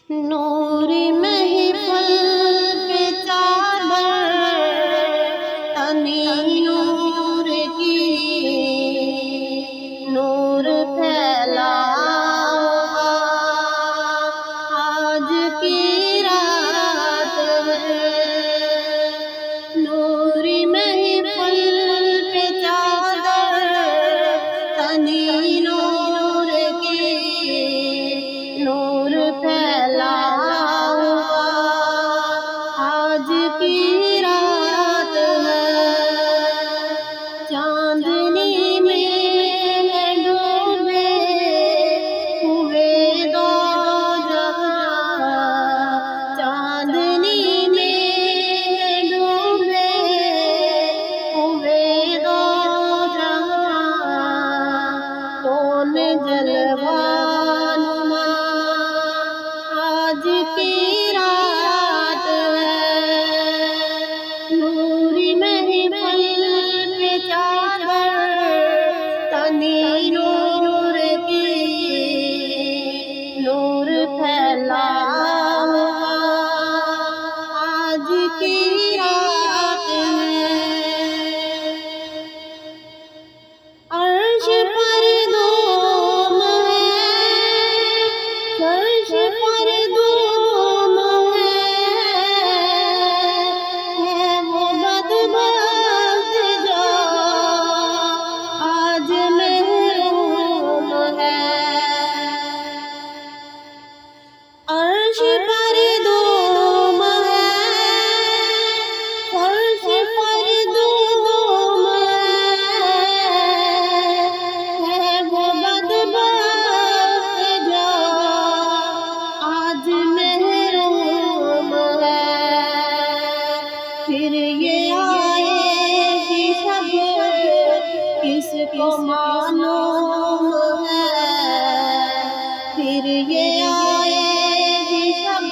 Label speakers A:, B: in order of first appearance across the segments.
A: नूरी महफिल पे चादर तनी नूर की, नूर फैला आज की रात है। नूरी महफिल पे चादर तनी नूर की, नूर फैला आज की रात है। चांदनी में डूबे हुए दो जहां, चांदनी में डूबे हुए दो जहां, कौन जलवानुमा आज की रात है। नूरी महफिल पे चादर तनी नूर की, नूर फैला आज की रात है। अर्श पर धूम है, फर्श पर धूम है वो बदबख्त जो आज महरूम है। अर्श पर धूम है, फर्श पर धूम है वो बदबख्त जो आज महरूम है। फिर ये आएगी शब किसको मालूम है, फिर ये आएगी शब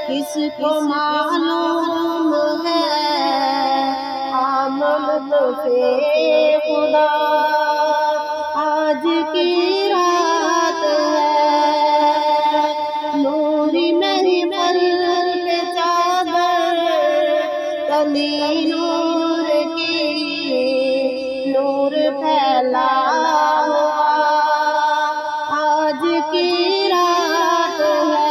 A: किसको मालूम है। आमद पे खुदा आज की रात है। नूरी महफिल पे चादर तनी नूर की, नूर फैला आज की रात है।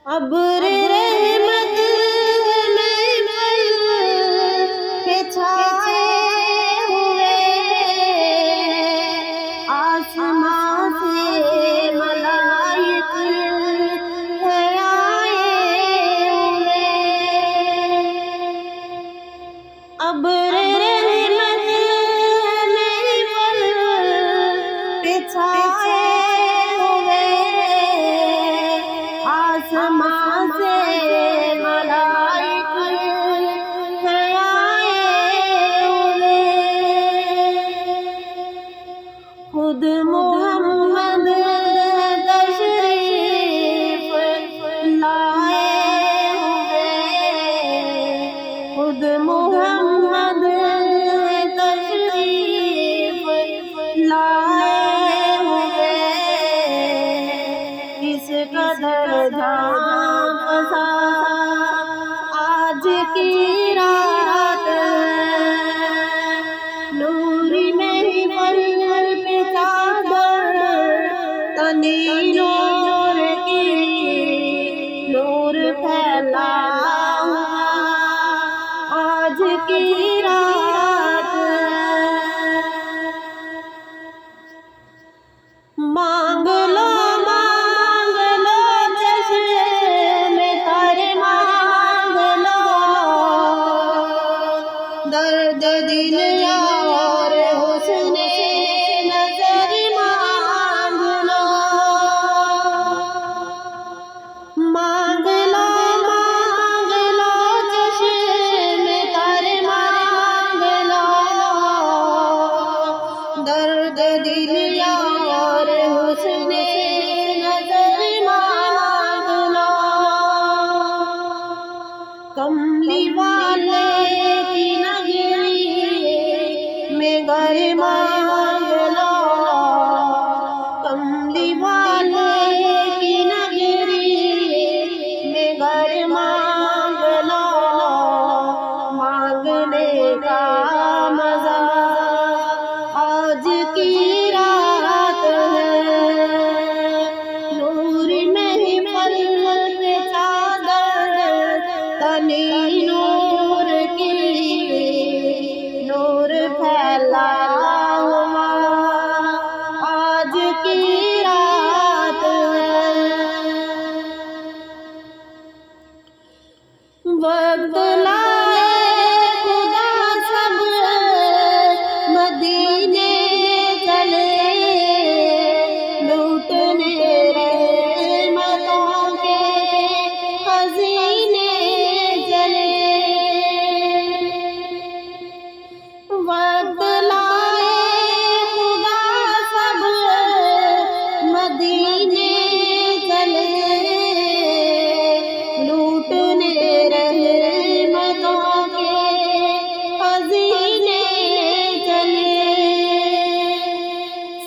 A: अब्र रहमत महफिल पे छाए हुए, आसमां से मलाइक है आए हुए। अब्र रहमत महफिल पे छाए हुए, आसमां से मलाइक है आए हुए। खुद मोहम्मद तशरीफ लाए हुए, खुद मोहम्मद तशरीफ लाए हुए। इस कदर जान फसा आज की रात है। नूरी महफिल पे चादर तनी नूर की, नूर फैला आज की रात है। मांग लो चश्मे तर मांग लो, दर्द दिल और हुस्ने नजर मांग लो।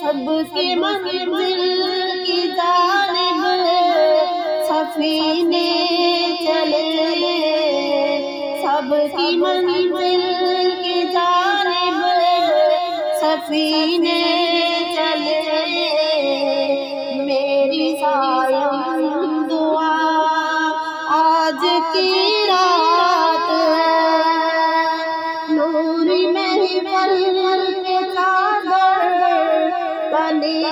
A: सबके मंजिल की जानिब सफीने चले, सबकी मंजिल की जानिब सफीने चले। मेरी सायम दुआ आज की रात नूरी महफिल के चादर बनी